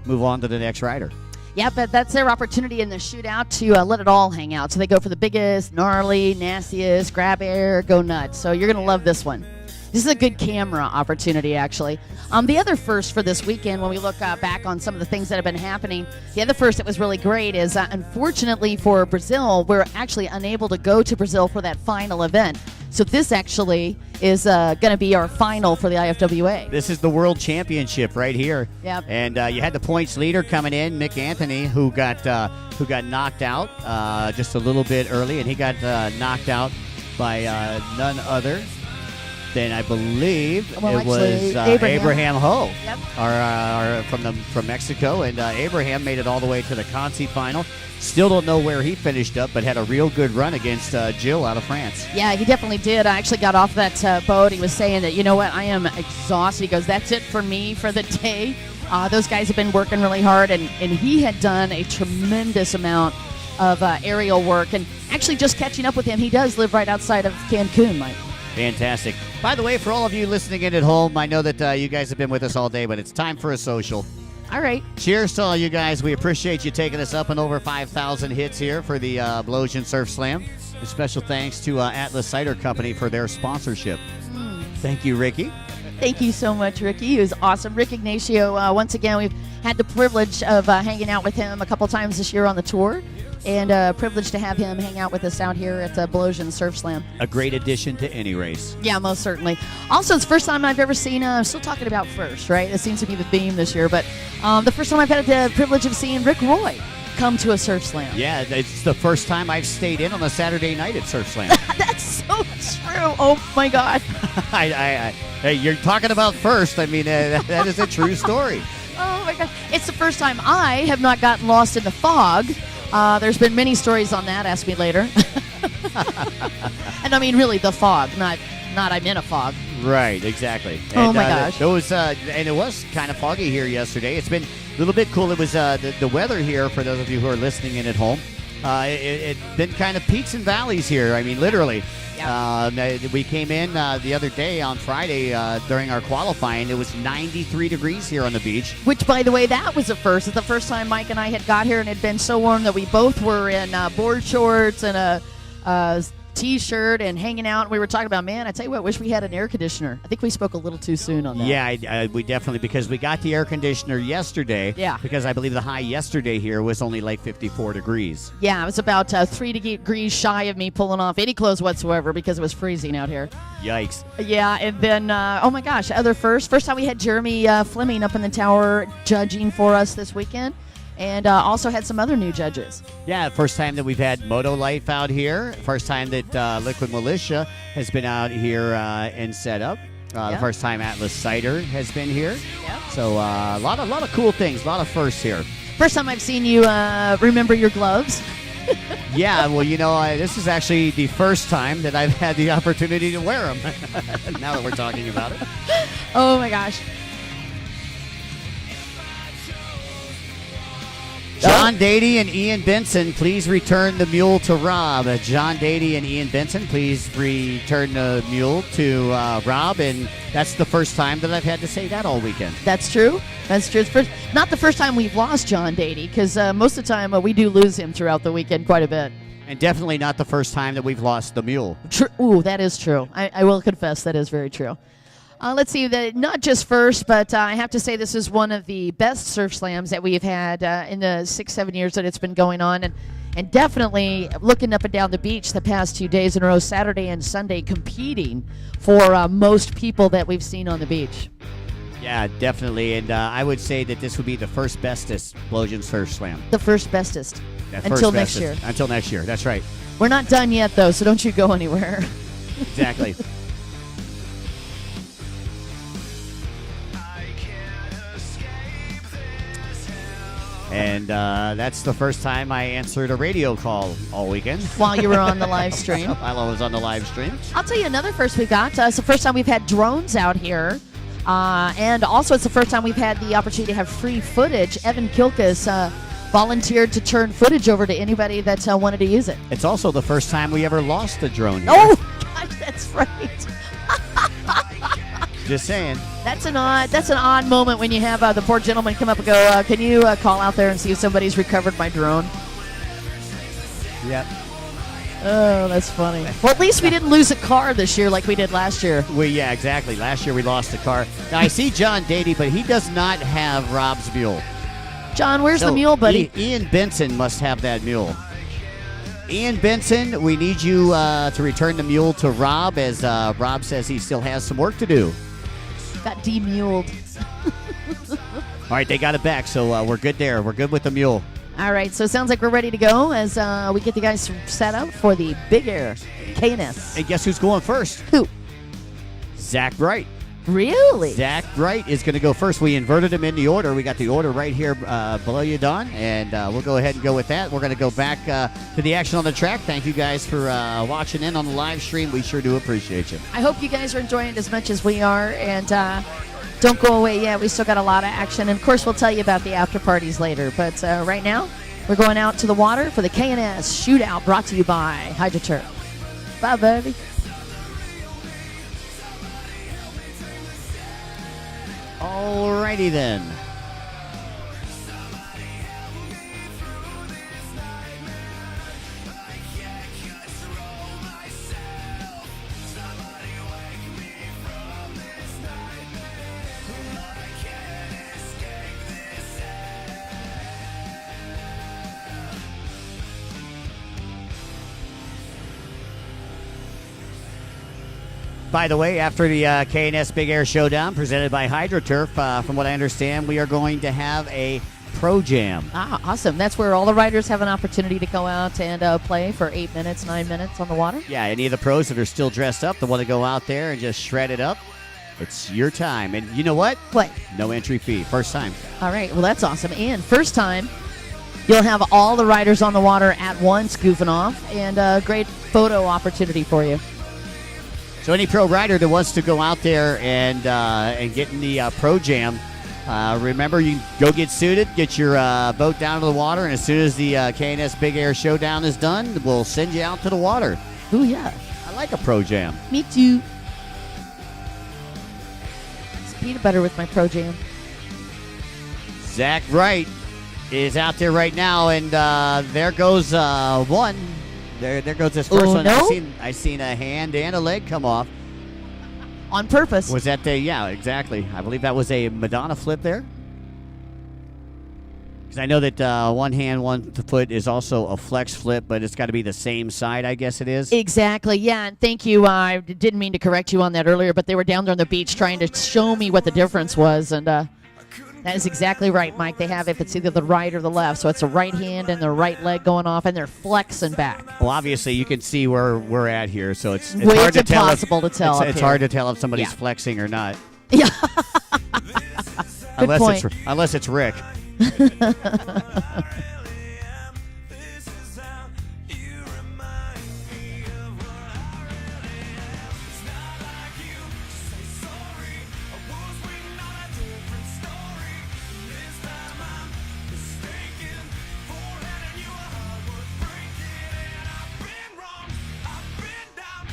move on to the next rider. Yeah, but that's their opportunity in the shootout to let it all hang out. So they go for the biggest, gnarly, nastiest, grab air, go nuts. So you're going to love this one. This is a good camera opportunity, actually. The other first for this weekend, when we look back on some of the things that have been happening, the other first that was really great is, unfortunately for Brazil, we're actually unable to go to Brazil for that final event. So this actually is going to be our final for the IFWA. This is the World Championship right here. Yep. And you had the points leader coming in, Mick Anthony, who got knocked out just a little bit early, and he got knocked out by none other than, I believe, it was Abraham Ho, yep. from Mexico, and Abraham made it all the way to the Conti final. Still don't know where he finished up, but had a real good run against Jill out of France. Yeah, he definitely did. I actually got off that boat. He was saying that, you know what, I am exhausted. He goes, that's it for me for the day. Those guys have been working really hard, and he had done a tremendous amount of aerial work. And actually just catching up with him, he does live right outside of Cancun, Mike. Fantastic. By the way, for all of you listening in at home, I know that you guys have been with us all day, but it's time for a social. All right. Cheers to all you guys. We appreciate you taking us up and over 5,000 hits here for the Blowsion Surfslam. A special thanks to Atlas Cider Company for their sponsorship. Thank you, Ricky. Thank you so much, Ricky. It was awesome. Rick Ignacio, once again, we've had the privilege of hanging out with him a couple times this year on the tour. And privileged to have him hang out with us out here at Blowsion Surfslam. A great addition to any race. Yeah, most certainly. Also, it's the first time I've ever seen, I'm still talking about first, right? That seems to be the theme this year. But the first time I've had the privilege of seeing Rick Roy come to a Surfslam. Yeah, it's the first time I've stayed in on a Saturday night at Surfslam. That's so true. Oh, my God. Hey, you're talking about first. I mean, that is a true story. Oh, my God. It's the first time I have not gotten lost in the fog. There's been many stories on that. Ask me later. And I mean, really, the fog, not I'm in a fog. Right, exactly. Oh, and, my gosh. And it was kind of foggy here yesterday. It's been a little bit cool. It was the weather here, for those of you who are listening in at home. It's been kind of peaks and valleys here. I mean, literally. Yeah. We came in the other day on Friday during our qualifying. It was 93 degrees here on the beach. Which, by the way, that was a first. It's the first time Mike and I had got here, and it had been so warm that we both were in board shorts and a T-shirt and hanging out. We were talking about, man, I tell you what, wish we had an air conditioner. I think we spoke a little too soon on that. Yeah, we definitely, because we got the air conditioner yesterday. Yeah. Because I believe the high yesterday here was only like 54 degrees. Yeah, it was about 3 degrees shy of me pulling off any clothes whatsoever because it was freezing out here. Yikes. Yeah, and then, oh my gosh, first time we had Jeremy Fleming up in the tower judging for us this weekend. And also had some other new judges. Yeah, first time that we've had Moto Life out here. First time that Liquid Militia has been out here and set up. The first time Atlas Cider has been here. Yeah. So a lot of cool things, a lot of firsts here. First time I've seen you remember your gloves. Yeah, well, this is actually the first time that I've had the opportunity to wear them. Now that we're talking about it. Oh my gosh. John Dady and Ian Benson, please return the mule to Rob. John Dady and Ian Benson, please return the mule to Rob. And that's the first time that I've had to say that all weekend. That's true. That's true. It's not the first time we've lost John Dady, because most of the time we do lose him throughout the weekend quite a bit. And definitely not the first time that we've lost the mule. Ooh, that is true. I will confess that is very true. Let's see, not just first, but I have to say this is one of the best surf slams that we've had in the 6-7 years that it's been going on. And definitely looking up and down the beach the past 2 days in a row, Saturday and Sunday, competing for most people that we've seen on the beach. Yeah, definitely. And I would say that this would be the first bestest Blowsion Surf Slam. The first bestest. Until next year. Until next year, that's right. We're not done yet, though, so don't you go anywhere. Exactly. And that's the first time I answered a radio call all weekend. While you were on the live stream. While I was on the live stream. I'll tell you another first we got. It's the first time we've had drones out here. And also it's the first time we've had the opportunity to have free footage. Evan Kilkus volunteered to turn footage over to anybody that wanted to use it. It's also the first time we ever lost a drone here. Oh, gosh, that's right. Just saying. That's an odd moment when you have the poor gentleman come up and go, can you call out there and see if somebody's recovered my drone? Yep. Oh, that's funny. Well, at least we didn't lose a car this year like we did last year. Yeah, exactly. Last year we lost a car. Now, I see John Dady, but he does not have Rob's mule. John, where's the mule, buddy? Ian Benson must have that mule. Ian Benson, we need you to return the mule to Rob, as Rob says he still has some work to do. Got demuled. All right, they got it back, so we're good there. We're good with the mule. All right, so it sounds like we're ready to go as we get the guys set up for the Big Air K&S. And guess who's going first? Who? Zach Bright. Really? Zach Bright is going to go first. We inverted him in the order. We got the order right here below you, Don, and we'll go ahead and go with that. We're going to go back to the action on the track. Thank you guys for watching in on the live stream. We sure do appreciate you. I hope you guys are enjoying it as much as we are, and don't go away yet. We still got a lot of action, and of course we'll tell you about the after parties later. But right now, we're going out to the water for the K&S Shootout, brought to you by HydroTurf. Bye, baby. Alrighty then. By the way, after the K&S Big Air Showdown presented by HydroTurf, from what I understand, we are going to have a Pro Jam. Ah, awesome. That's where all the riders have an opportunity to go out and play for 8 minutes, 9 minutes on the water. Yeah, any of the pros that are still dressed up, that want to go out there and just shred it up, it's your time. And you know what? What? No entry fee. First time. All right. Well, that's awesome. And first time, you'll have all the riders on the water at once goofing off, and a great photo opportunity for you. So any pro rider that wants to go out there and get in the Pro Jam, remember, you can go get suited, get your boat down to the water, and as soon as the K&S Big Air Showdown is done, we'll send you out to the water. Oh, yeah. I like a Pro Jam. Me too. It's peanut butter with my Pro Jam. Zach Wright is out there right now, and there goes one. There goes this first one. No? I seen a hand and a leg come off. On purpose. Was that the, yeah, exactly. I believe that was a Madonna flip there. Because I know that one hand, one foot is also a flex flip, but it's got to be the same side, I guess it is. Exactly, yeah, and thank you. I didn't mean to correct you on that earlier, but they were down there on the beach trying to show me what the difference was, and that is exactly right, Mike. They have, if it's either the right or the left, so it's the right hand and the right leg going off, and they're flexing back. Well, obviously, you can see where we're at here, so it's Way hard to tell. Impossible to tell. It's hard to tell if somebody's Yeah. flexing or not. Yeah. unless point. unless it's Rick.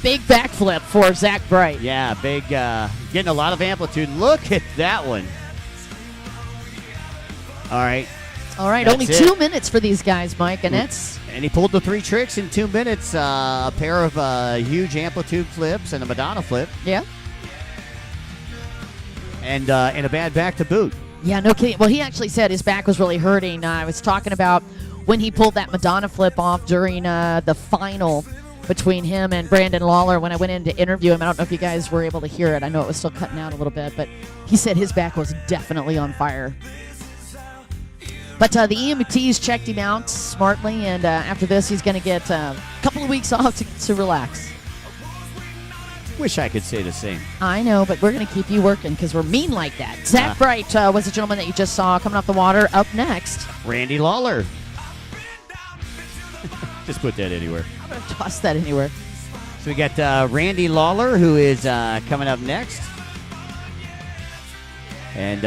Big backflip for Zach Bright. Yeah, big, getting a lot of amplitude. Look at that one. All right. All right, That's only it. 2 minutes for these guys, Mike, and that's... And he pulled the 3 tricks in 2 minutes. A pair of huge amplitude flips and a Madonna flip. Yeah. And a bad back to boot. Yeah, no kidding. Well, he actually said his back was really hurting. I was talking about when he pulled that Madonna flip off during the final between him and Brandon Lawler when I went in to interview him. I don't know if you guys were able to hear it. I know it was still cutting out a little bit, but he said his back was definitely on fire. But the EMTs checked him out smartly, and after this, he's going to get a couple of weeks off to relax. Wish I could say the same. I know, but we're going to keep you working because we're mean like that. Zach Bright was the gentleman that you just saw coming off the water. Up next, Randy Lawler. Just put that anywhere. I'm going to toss that anywhere. So we got Randy Lawler, who is coming up next. And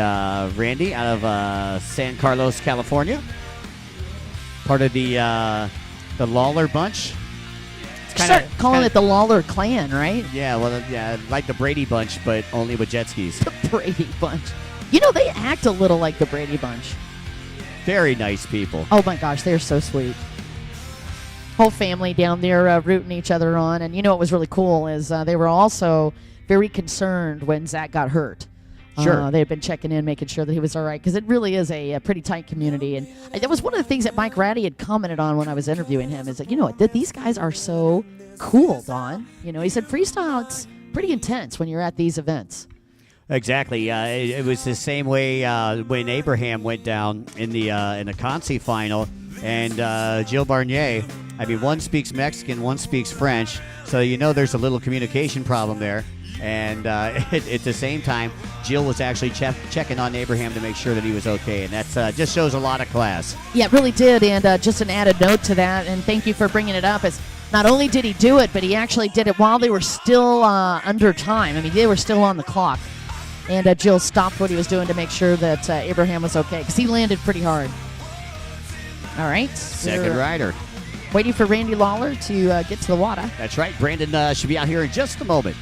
Randy out of San Carlos, California. Part of the Lawler bunch. start calling it the Lawler Clan, right? Yeah, well, yeah, like the Brady Bunch, but only with jet skis. The Brady Bunch. You know, they act a little like the Brady Bunch. Very nice people. Oh, my gosh, they're so sweet. Whole family down there rooting each other on. And you know what was really cool is they were also very concerned when Zach got hurt. Sure. They had been checking in, making sure that he was all right, because it really is a pretty tight community. And that was one of the things that Mike Ratty had commented on when I was interviewing him, is that, you know what, these guys are so cool, Don. You know, he said freestyle, it's pretty intense when you're at these events. Exactly. It was the same way when Abraham went down in the Consi final, and Jill Barnier. I mean, one speaks Mexican, one speaks French, so you know there's a little communication problem there. And at the same time, Jill was actually checking on Abraham to make sure that he was okay, and that just shows a lot of class. Yeah, it really did, and just an added note to that, and thank you for bringing it up, is not only did he do it, but he actually did it while they were still under time. I mean, they were still on the clock. And Jill stopped what he was doing to make sure that Abraham was okay, because he landed pretty hard. All right. Second rider. Waiting for Randy Lawler to get to the water. That's right. Brandon should be out here in just a moment.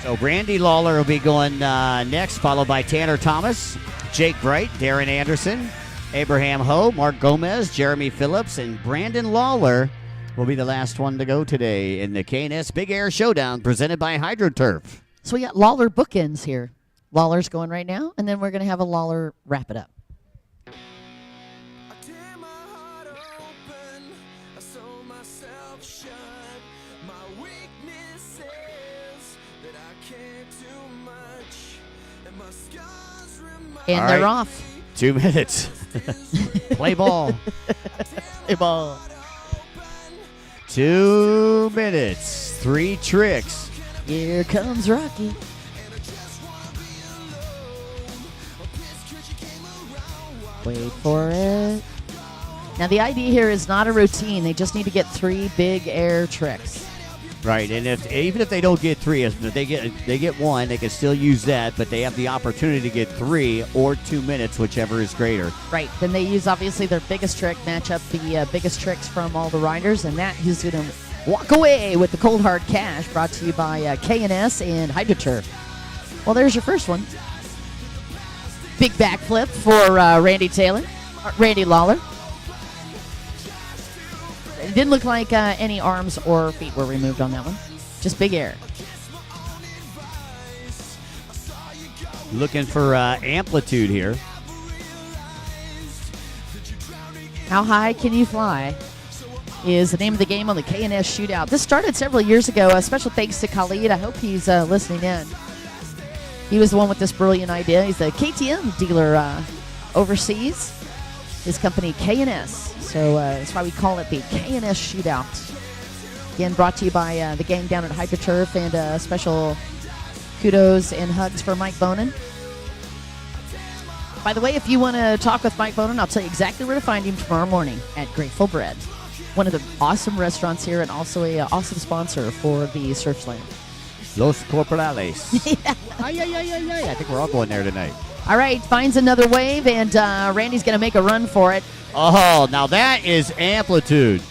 So Randy Lawler will be going next, followed by Tanner Thomas, Jake Bright, Darren Anderson, Abraham Ho, Mark Gomez, Jeremy Phillips, and Brandon Lawler will be the last one to go today in the K&S Big Air Showdown presented by HydroTurf. So we got Lawler bookends here. Lawler's going right now, and then we're going to have a Lawler wrap it up. And they're off. 2 minutes. Play ball. Play ball. 2 minutes. 3 tricks. Here comes Rocky. Wait for it. Now the idea here is not a routine. They just need to get 3 big air tricks. Right, and even if they don't get 3, if they get 1, they can still use that, but they have the opportunity to get 3 or 2 minutes, whichever is greater. Right, then they use obviously their biggest trick, match up the biggest tricks from all the riders, and that is going to walk away with the cold hard cash, brought to you by K&S and HydroTurf. Well, there's your first one. Big backflip for Randy Lawler. It didn't look like any arms or feet were removed on that one. Just big air. Looking for amplitude here. How high can you fly is the name of the game on the K&S Shootout. This started several years ago. A special thanks to Khalid. I hope he's listening in. He was the one with this brilliant idea. He's the KTM dealer overseas. His company K&S. So that's why we call it the K&S Shootout. Again, brought to you by the gang down at HydroTurf, and special kudos and hugs for Mike Bonin. By the way, if you want to talk with Mike Bonin, I'll tell you exactly where to find him tomorrow morning at Grateful Bread. One of the awesome restaurants here, and also a awesome sponsor for the Surfslam. Los Corporales. I think we're all going there tonight. All right, finds another wave, and Randy's going to make a run for it. Oh, now that is amplitude.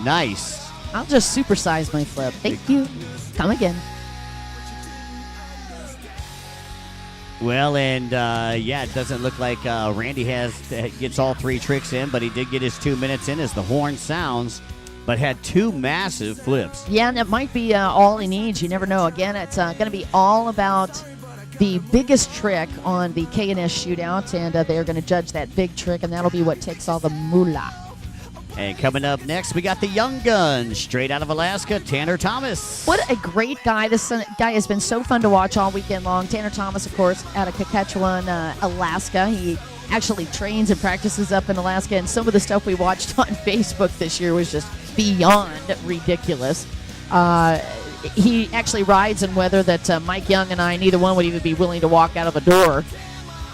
Nice. I'll just supersize my flip. Thank you. Come again. Well, and it doesn't look like Randy gets all 3 tricks in, but he did get his 2 minutes in as the horn sounds, but had 2 massive flips. Yeah, and that might be all he needs. You never know. Again, it's going to be all about the biggest trick on the K&S Shootout, and they're going to judge that big trick, and that'll be what takes all the moolah. And coming up next, we got the young gun, straight out of Alaska, Tanner Thomas. What a great guy. This guy has been so fun to watch all weekend long. Tanner Thomas, of course, out of Saskatchewan, Alaska. He actually trains and practices up in Alaska, and some of the stuff we watched on Facebook this year was just beyond ridiculous. He actually rides in weather that Mike Young and I, neither one would even be willing to walk out of a door.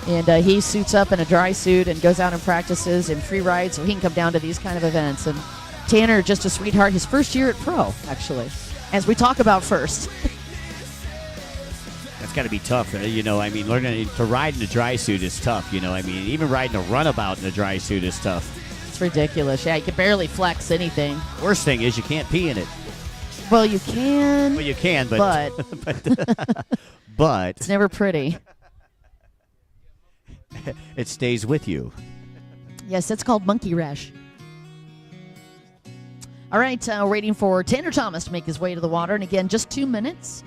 And he suits up in a dry suit and goes out and practices and free rides so he can come down to these kind of events. And Tanner, just a sweetheart, his first year at pro, actually, as we talk about first. That's got to be tough. Learning to ride in a dry suit is tough. Even riding a runabout in a dry suit is tough. It's ridiculous. Yeah, you can barely flex anything. Worst thing is you can't pee in it. Well, you can. Well, you can, but but it's never pretty. It stays with you. Yes, it's called monkey rash. All right, waiting for Tanner Thomas to make his way to the water. And again, just 2 minutes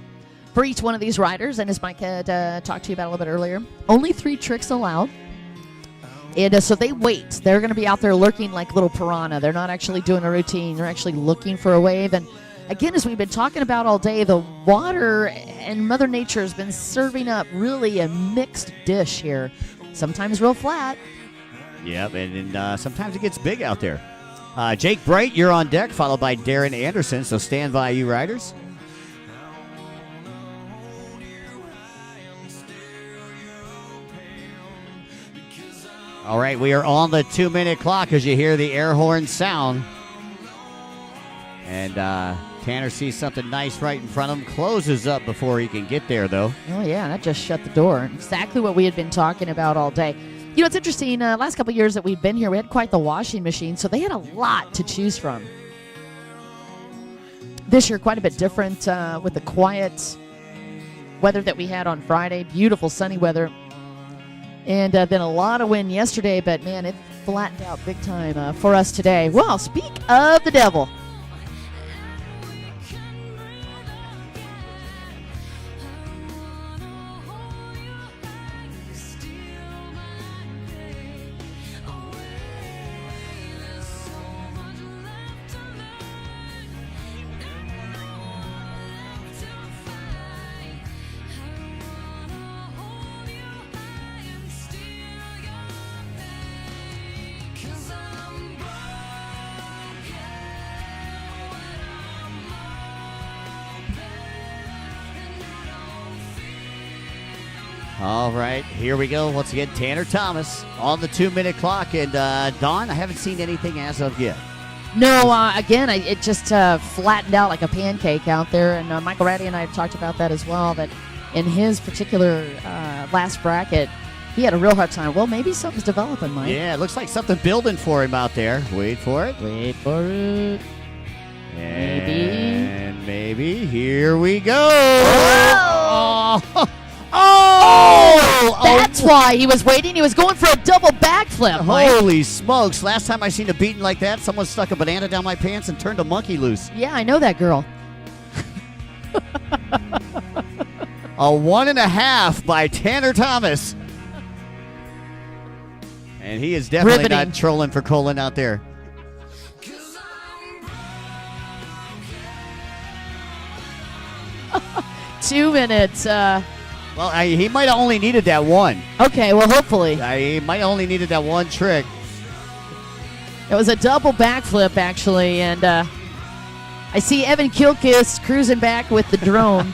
for each one of these riders. And as Mike had talked to you about a little bit earlier, only 3 tricks allowed. And so they wait. They're going to be out there lurking like little piranha. They're not actually doing a routine. They're actually looking for a wave. And again, as we've been talking about all day, the water and Mother Nature has been serving up really a mixed dish here. Sometimes real flat. Yep, and sometimes it gets big out there. Jake Bright, you're on deck, followed by Darren Anderson. So stand by, you riders. All right, we are on the 2-minute clock as you hear the air horn sound. And Tanner sees something nice right in front of him, closes up before he can get there, though. Oh, yeah, that just shut the door. Exactly what we had been talking about all day. You know, it's interesting. Last couple of years that we've been here, we had quite the washing machine, so they had a lot to choose from. This year, quite a bit different with the quiet weather that we had on Friday. Beautiful sunny weather. And then a lot of wind yesterday, but, man, it flattened out big time for us today. Well, speak of the devil. All right, here we go. Once again, Tanner Thomas on the 2-minute clock. And, Dawn, I haven't seen anything as of yet. No, again, it just flattened out like a pancake out there. And Michael Ratty and I have talked about that as well, that in his particular last bracket, he had a real hard time. Well, maybe something's developing, Mike. Yeah, it looks like something building for him out there. Wait for it. Wait for it. And maybe. Here we go. Oh! Oh! That's why he was waiting. He was going for a double backflip, Mike. Holy smokes. Last time I seen a beating like that, someone stuck a banana down my pants and turned a monkey loose. Yeah, I know that girl. A 1.5 by Tanner Thomas. And he is definitely Riveting. not trolling for Colin out there. Two minutes. Well, he might have only needed that one. Okay, well, hopefully. He might have only needed that one trick. It was a double backflip, actually, and I see Evan Kilkis cruising back with the drone.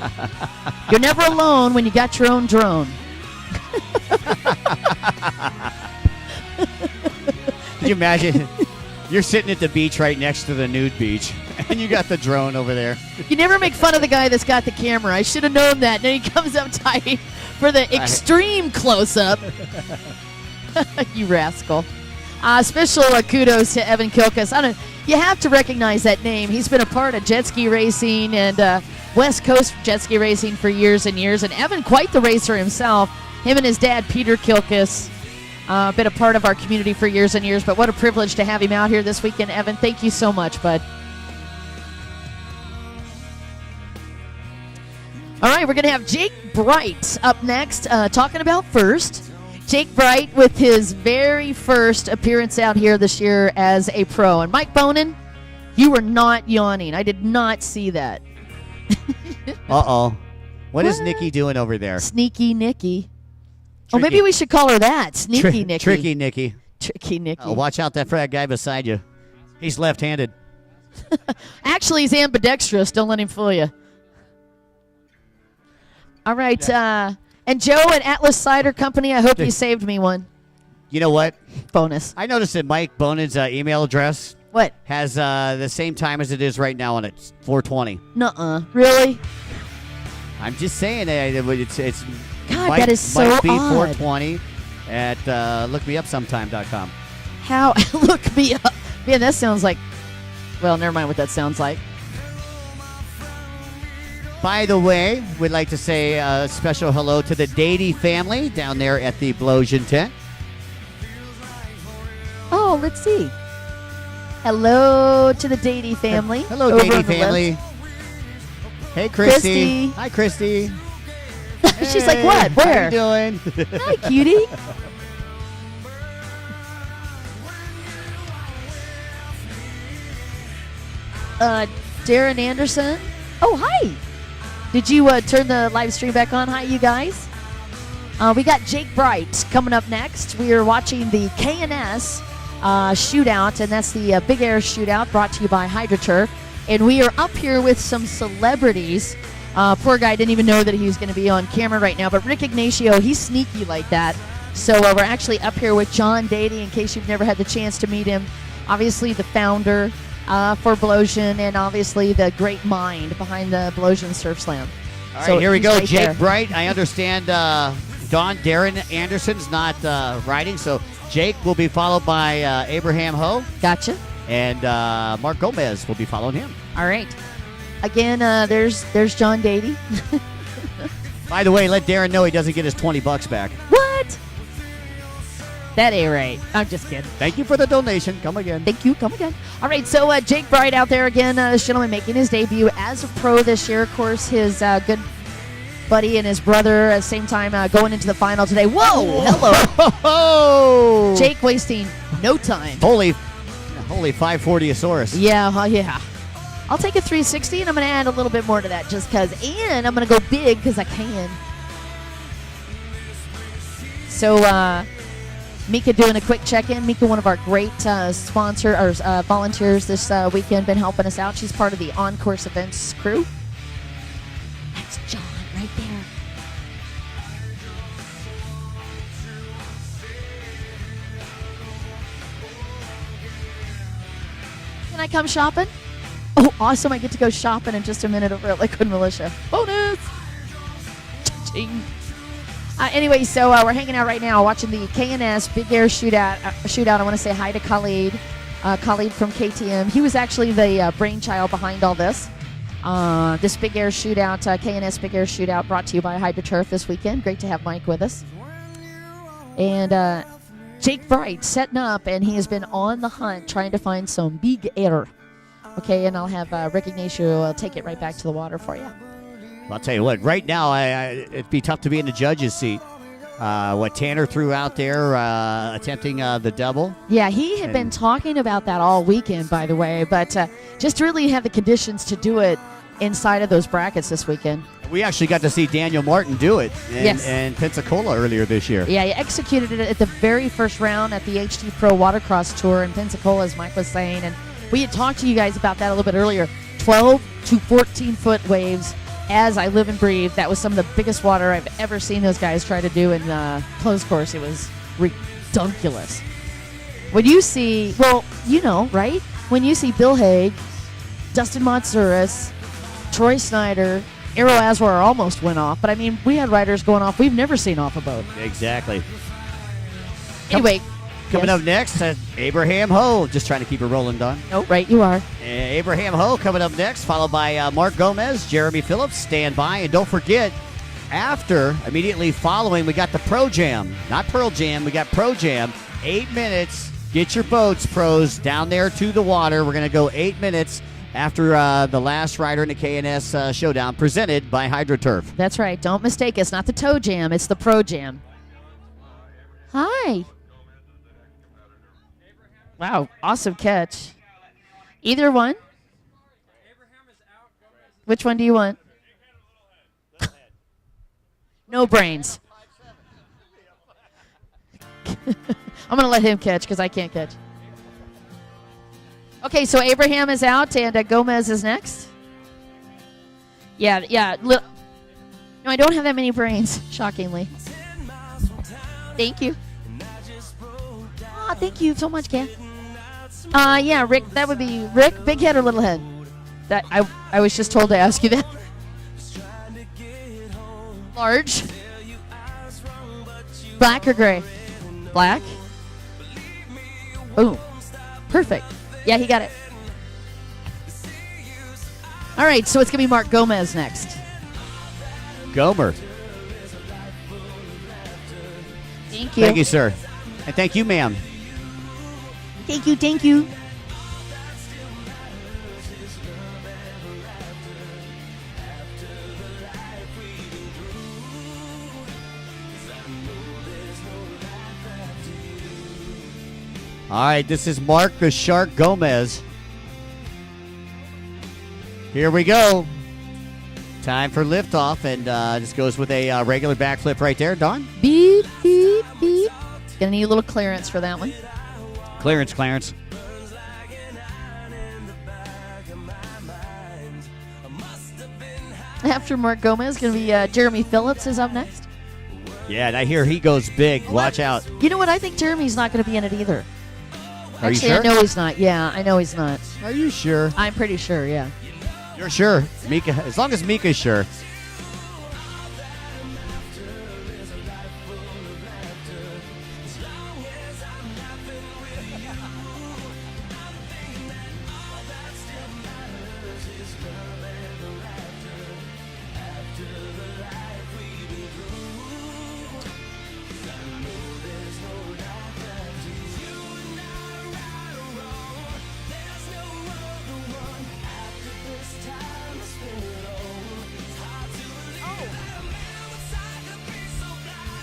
You're never alone when you got your own drone. Can you imagine? You're sitting at the beach right next to the nude beach, and you got the drone over there. You never make fun of the guy that's got the camera. I should have known that. Then he comes up tight for the extreme close-up. You rascal. Special kudos to Evan Kilkus. You have to recognize that name. He's been a part of jet ski racing and West Coast jet ski racing for years and years. And Evan, quite the racer himself. Him and his dad, Peter Kilkus, been a part of our community for years and years. But what a privilege to have him out here this weekend, Evan. Thank you so much, bud. All right, we're going to have Jake Bright up next, talking about first. Jake Bright with his very first appearance out here this year as a pro. And Mike Bonin, you were not yawning. I did not see that. Uh-oh. What is Nikki doing over there? Sneaky Nikki. Tricky. Oh, maybe we should call her that. Sneaky Nikki. Tricky Nikki. Tricky Nikki. Oh, watch out that guy beside you. He's left-handed. Actually, he's ambidextrous. Don't let him fool you. All right, and Joe at Atlas Cider Company, I hope you saved me one. You know what? Bonus. I noticed that Mike Bonin's email address What? has the same time as it is right now on it, 4:20. Nuh-uh. Really? I'm just saying it's God, might, that is so might be odd. 420 at lookmeupsometime.com. How? Look me up. Man, that sounds like. Well, never mind what that sounds like. By the way, we'd like to say a special hello to the Dady family down there at the Blowsion tent. Oh, let's see. Hello to the Dady family. Hello, over Dady on the family. left. Hey, Christy. Christy. Hi, Christy. She's like, Hey, what? Where? How you doing? Hi, cutie. Darren Anderson. Oh, hi. Did you turn the live stream back on? Hi, you guys. We got Jake Bright coming up next. We are watching the KNS shootout, and that's the Big Air shootout brought to you by HydroTurf. And we are up here with some celebrities. Poor guy didn't even know that he was going to be on camera right now, but Rick Ignacio, he's sneaky like that. So we're actually up here with John Dady, in case you've never had the chance to meet him. Obviously the founder for Blowsion, and obviously the great mind behind the Blowsion Surfslam. All right, here we he's go. right Jake there. Bright. I understand Darren Anderson's not riding, so Jake will be followed by Abraham Ho, Gotcha. and Mark Gomez will be following him. All right. Again, there's John Dady. By the way, let Darren know he doesn't get his $20 back. What? That ain't right. I'm just kidding. Thank you for the donation. Come again. Thank you. Come again. All right, so Jake Bright out there again. This gentleman making his debut as a pro this year. Of course, his good buddy and his brother at the same time going into the final today. Whoa! Hello. Oh! Jake wasting no time. Holy 540-asaurus. Yeah, yeah. I'll take a 360, and I'm going to add a little bit more to that just because. And I'm going to go big because I can. So, Mika doing a quick check-in. Mika, one of our great volunteers this weekend, been helping us out. She's part of the on-course events crew. That's John right there. Can I come shopping? Oh, awesome. I get to go shopping in just a minute over at Liquid Militia. Bonus! Cha-ching. Anyway, so we're hanging out right now watching the KNS Big Air shootout. I want to say hi to Khalid. Khalid from KTM. He was actually the brainchild behind all this. This Big Air shootout, KNS Big Air shootout, brought to you by HydroTurf this weekend. Great to have Mike with us. And Jake Bright setting up, and he has been on the hunt trying to find some big air. Okay, and I'll have Rick Ignacio take it right back to the water for you. I'll tell you what, right now, it'd be tough to be in the judge's seat. What Tanner threw out there, attempting the double. Yeah, he had been talking about that all weekend, by the way, but just really have the conditions to do it inside of those brackets this weekend. We actually got to see Daniel Martin do it Yes. in Pensacola earlier this year. Yeah, he executed it at the very first round at the HT Pro Watercross Tour in Pensacola, as Mike was saying, and we had talked to you guys about that a little bit earlier. 12 to 14-foot waves. As I live and breathe, that was some of the biggest water I've ever seen those guys try to do in closed course. It was ridiculous. When you see, well, you know, right? When you see Bill Haig, Dustin Matsouras, Troy Snyder, Aero Aswar almost went off, but I mean, we had riders going off we've never seen off a boat. Exactly. Anyway. Coming yes. up next, Abraham Ho. Just trying to keep it rolling, Don. Oh, right, you are. Abraham Ho coming up next, followed by Mark Gomez, Jeremy Phillips. Stand by. And don't forget, immediately following, we got the Pro Jam. Not Pearl Jam, we got Pro Jam. 8 minutes. Get your boats, pros, down there to the water. We're going to go 8 minutes after the last rider in the KNS showdown, presented by HydroTurf. That's right. Don't mistake us. Not the Toe Jam. It's the Pro Jam. Hi. Wow, awesome catch. Either one? Which one do you want? No brains. I'm going to let him catch because I can't catch. Okay, so Abraham is out and Gomez is next. Yeah. No, I don't have that many brains, shockingly. Thank you. Oh, thank you so much, Ken. Yeah, Rick, that would be Rick, big head or little head? That I was just told to ask you that. Large. Black or gray? Black. Boom. Perfect. Yeah, he got it. All right, so it's going to be Mark Gomez next. Gomer. Thank you. Thank you, sir. And thank you, ma'am. Thank you, thank you. All right, this is Mark the Shark Gomez. Here we go. Time for liftoff, and this goes with a regular backflip right there, Don. Beep, beep, beep. Gonna need a little clearance for that one. Clearance, Clarence. After Mark Gomez, gonna be Jeremy Phillips is up next. Yeah, and I hear he goes big. Watch out. You know what? I think Jeremy's not gonna be in it either. Are Actually, you sure? I know he's not. Yeah, I know he's not. Are you sure? I'm pretty sure, yeah. You're sure. Mika, as long as Mika's sure.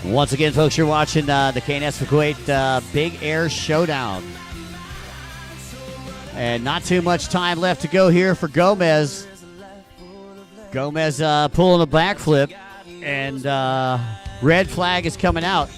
Once again, folks, you're watching the KNS Kuwait Big Air Showdown. And not too much time left to go here for Gomez. Gomez pulling a backflip, and red flag is coming out.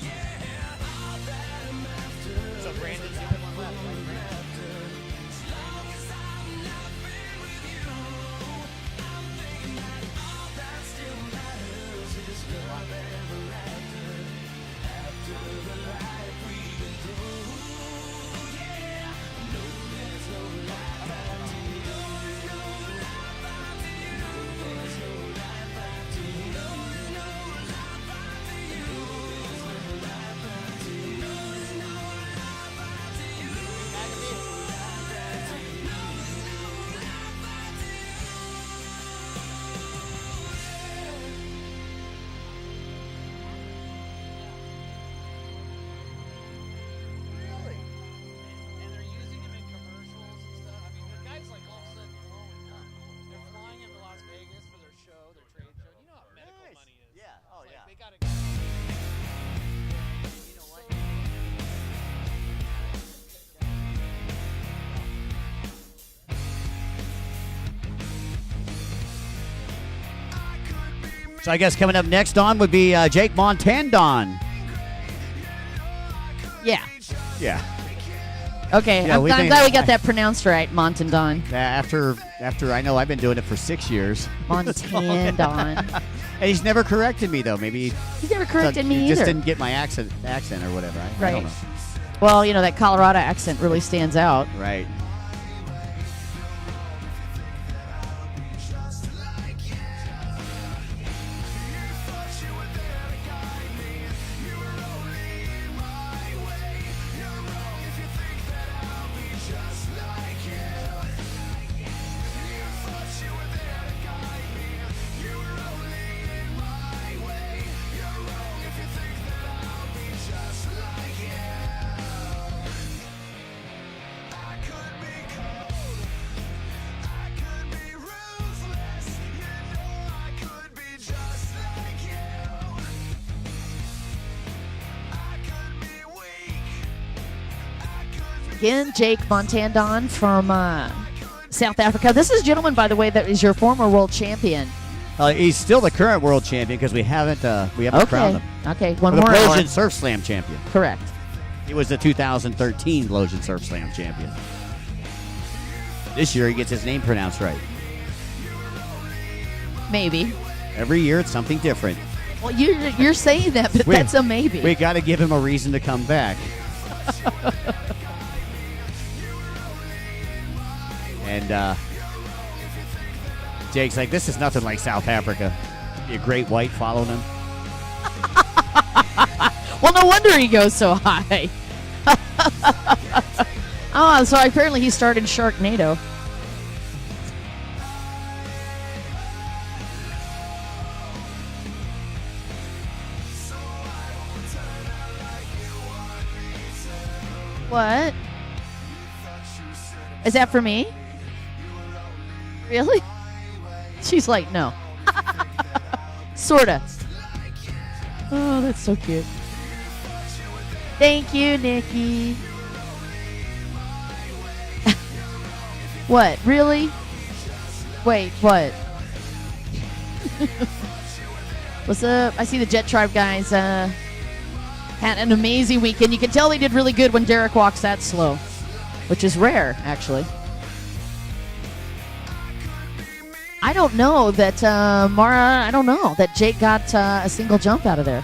So I guess coming up next on would be Jake Montandon. Yeah. Yeah. Okay, Yeah, I'm we glad think- we got that pronounced right, Montandon. After I know I've been doing it for 6 years. Montandon. And he's never corrected me, though. Maybe He's never corrected me he either. just didn't get my accent or whatever. I Right. don't know. Well, you know, that Colorado accent really stands out. Right. Again, Jake Montandon from South Africa. This is a gentleman, by the way, that is your former world champion. He's still the current world champion because we haven't crowned him. Okay, one The more. Blowsion Surf Slam champion. Correct. He was the 2013 Blowsion Surf Slam champion. This year he gets his name pronounced right. Maybe. Every year it's something different. Well, you're saying that, but that's a maybe. We got to give him a reason to come back. And Jake's like, this is nothing like South Africa. Be a great white following him. Well, no wonder he goes so high. Oh, so apparently he started Sharknado. What? Is that for me? Really? She's like, no. Sorta. Oh, that's so cute. Thank you, Nikki. What? Really? Wait, what? What's up? I see the Jet Tribe guys had an amazing weekend. You can tell they did really good when Derek walks that slow, which is rare, actually. I don't know that, Mara, I don't know that Jake got a single jump out of there.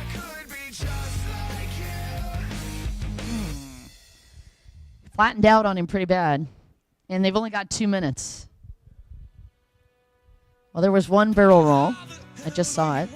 Flattened out on him pretty bad. And they've only got 2 minutes. Well, there was one barrel roll. I just saw it.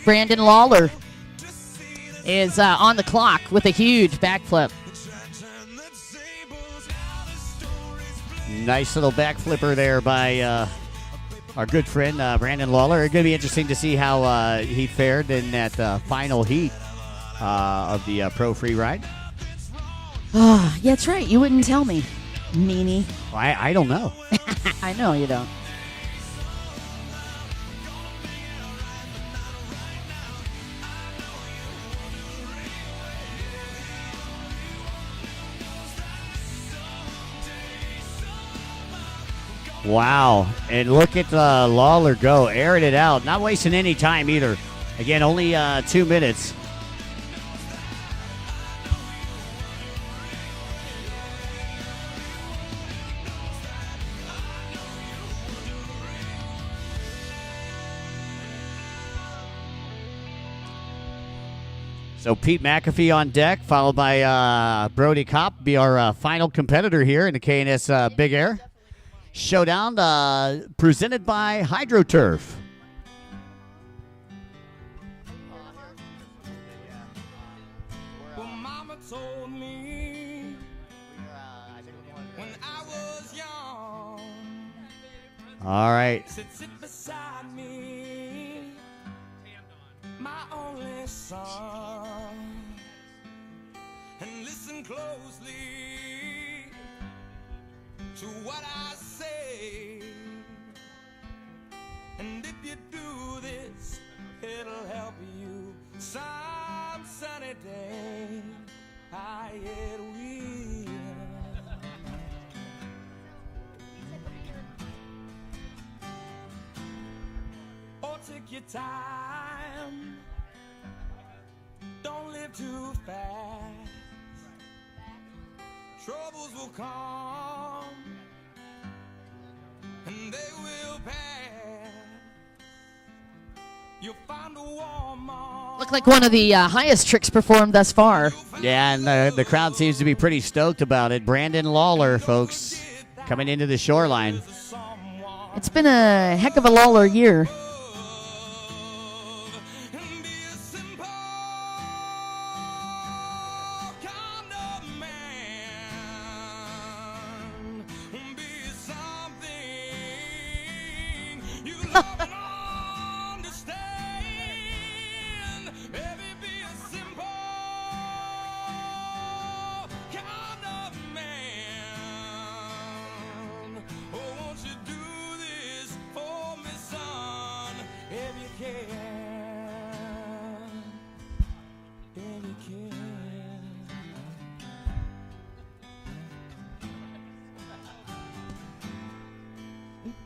Brandon Lawler is on the clock with a huge backflip. Nice little back flipper there by our good friend Brandon Lawler. It's going to be interesting to see how he fared in that final heat of the Pro Free Ride. Oh, yeah, that's right. You wouldn't tell me, meanie. I don't know. I know you don't. Wow. And look at Lawler go, airing it out. Not wasting any time either. Again, only 2 minutes. So Pete McAfee on deck, followed by Brody Kopp, be our final competitor here in the KNS Big Air Showdown, presented by HydroTurf. Well, Mama told me when I was young. All right. Sit beside me, my only son. closely to what I say. And if you do this, it'll help you some sunny day. It will. Oh, take your time. Don't live too fast. Troubles will come, and they will pass. You'll find a warm arm. Looked like one of the highest tricks performed thus far. Yeah, and the crowd seems to be pretty stoked about it. Brandon Lawler, folks, coming into the shoreline. It's been a heck of a Lawler year.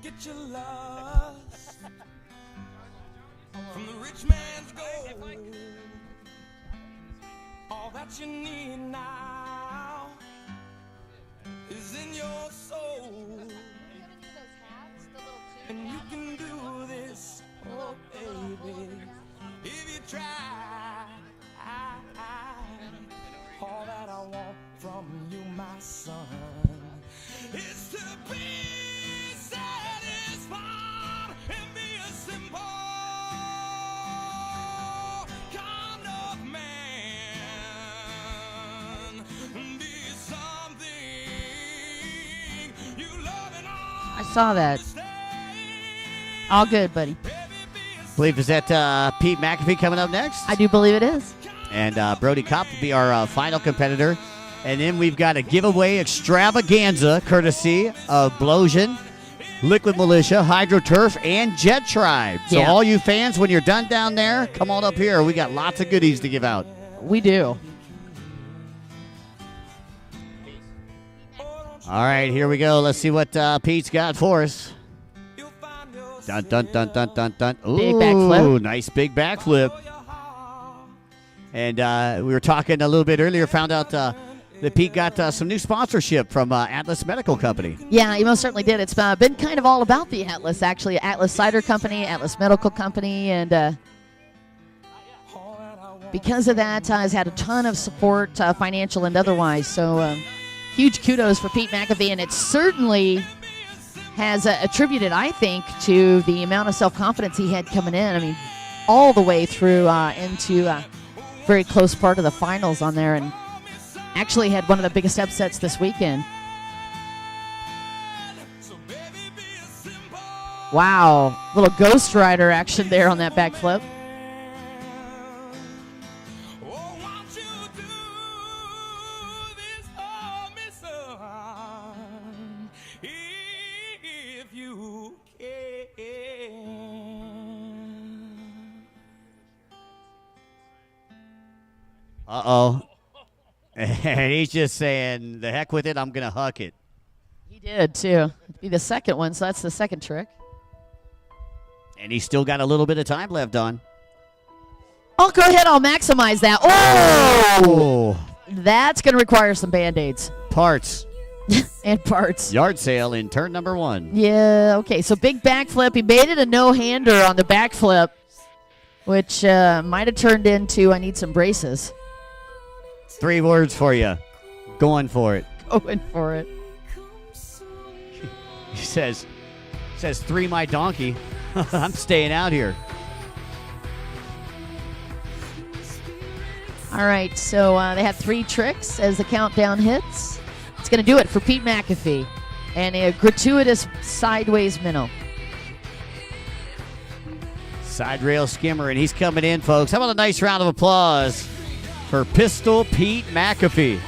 Get your lust from the rich man's gold. All that you need now is in your soul. And you can do this, oh baby, if you try. All that I want from you, my son, is to be satisfied and be a simple kind of man. Be something you love and I saw that. All good, buddy. Believe is that Pete McAfee coming up next? I do believe it is. And Brody Kopp will be our final competitor. And then we've got a giveaway extravaganza courtesy of Blowsion, Liquid Militia, HydroTurf, and Jet Tribe. So Yeah. all you fans, when you're done down there, come on up here. We got lots of goodies to give out. We do. All right, here we go. Let's see what Pete's got for us. Dun, dun, dun, dun, dun, dun. Ooh, Big backflip. Nice big backflip. And we were talking a little bit earlier, found out that Pete got some new sponsorship from Atlas Medical Company. Yeah, he most certainly did. It's been kind of all about the Atlas, actually. Atlas Cider Company, Atlas Medical Company, and because of that, has had a ton of support, financial and otherwise. So huge kudos for Pete McAfee, and it certainly has attributed, I think, to the amount of self-confidence he had coming in. I mean, all the way through into very close part of the finals on there, and actually had one of the biggest upsets this weekend. Wow, little Ghost Rider action there on that backflip. Uh-oh. And he's just saying, the heck with it, I'm going to huck it. He did, too. It'd be the second one, so that's the second trick. And he's still got a little bit of time left on. Oh, go ahead. I'll maximize that. Oh! Oh, That's going to require some Band-Aids parts. and parts. Yard sale in turn number 1. Yeah, okay. So big backflip. He made it a no-hander on the backflip, which might have turned into I need some braces. 3 words for you. Going for it. Going for it. He says 3 my donkey. I'm staying out here. All right, so they have 3 tricks as the countdown hits. It's going to do it for Pete McAfee. And a gratuitous sideways minnow. Side rail skimmer, and he's coming in, folks. How about a nice round of applause for Pistol Pete McAfee?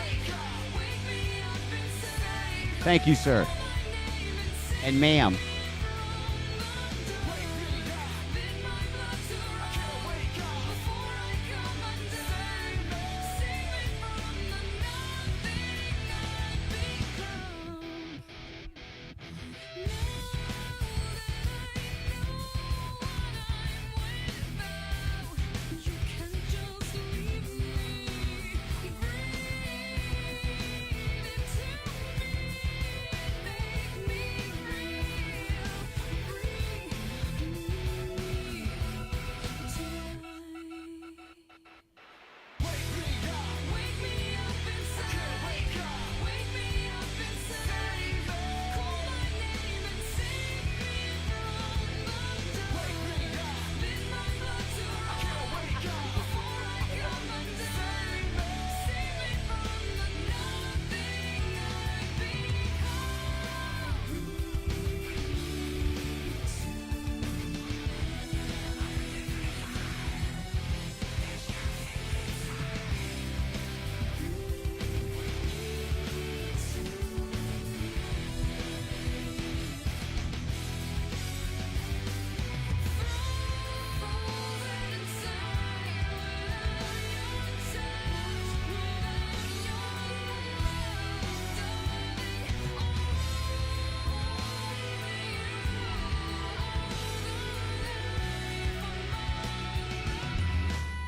Thank you, sir. And ma'am.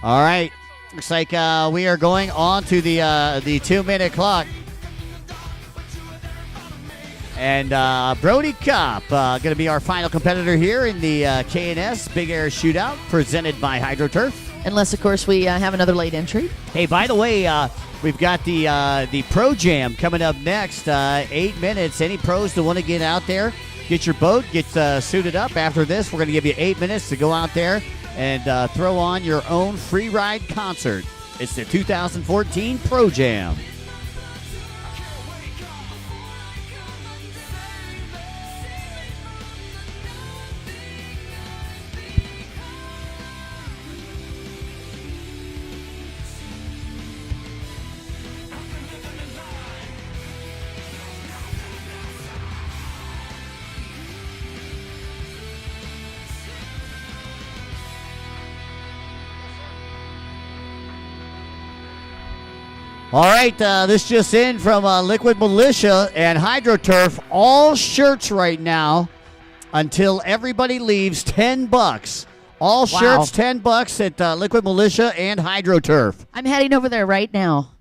All right. Looks like we are going on to the 2-minute clock. And Brody Kopp going to be our final competitor here in the K&S Big Air Shootout presented by HydroTurf. Unless, of course, we have another late entry. Hey, by the way, we've got the Pro Jam coming up next. 8 minutes. Any pros that want to get out there, get your boat, get suited up. After this, we're going to give you 8 minutes to go out there and throw on your own free ride concert. It's the 2014 Pro Jam. All right, this just in from Liquid Militia and HydroTurf. All shirts right now until everybody leaves, $10. All shirts, $10 at Liquid Militia and HydroTurf. I'm heading over there right now.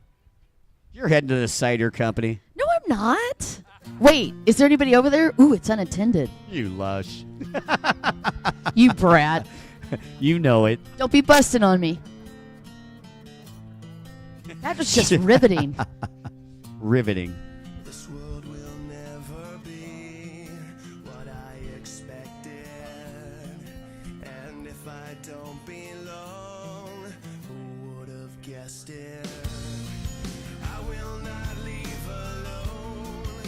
You're heading to the cider company. No, I'm not. Wait, is there anybody over there? Ooh, it's unattended. You lush. You brat. You know it. Don't be busting on me. That was just riveting. Riveting. This world will never be what I expected. And if I don't belong, who would have guessed it? I will not leave alone.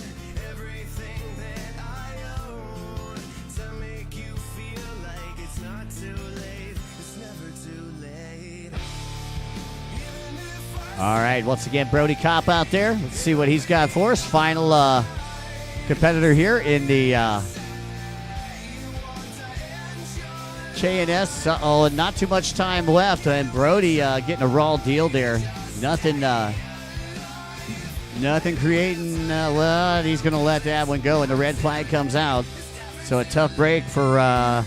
Everything that I own to make you feel like it's not too late. It's never too late. All right, once again, Brody Kopp out there. Let's see what he's got for us. Final competitor here in the K&S. Uh-oh, and not too much time left. And Brody getting a raw deal there. Nothing creating. Well, he's going to let that one go, and the red flag comes out. So a tough break for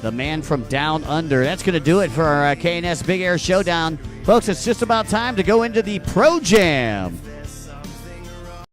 the man from down under. That's going to do it for our K&S Big Air Showdown. Folks, it's just about time to go into the Pro Jam.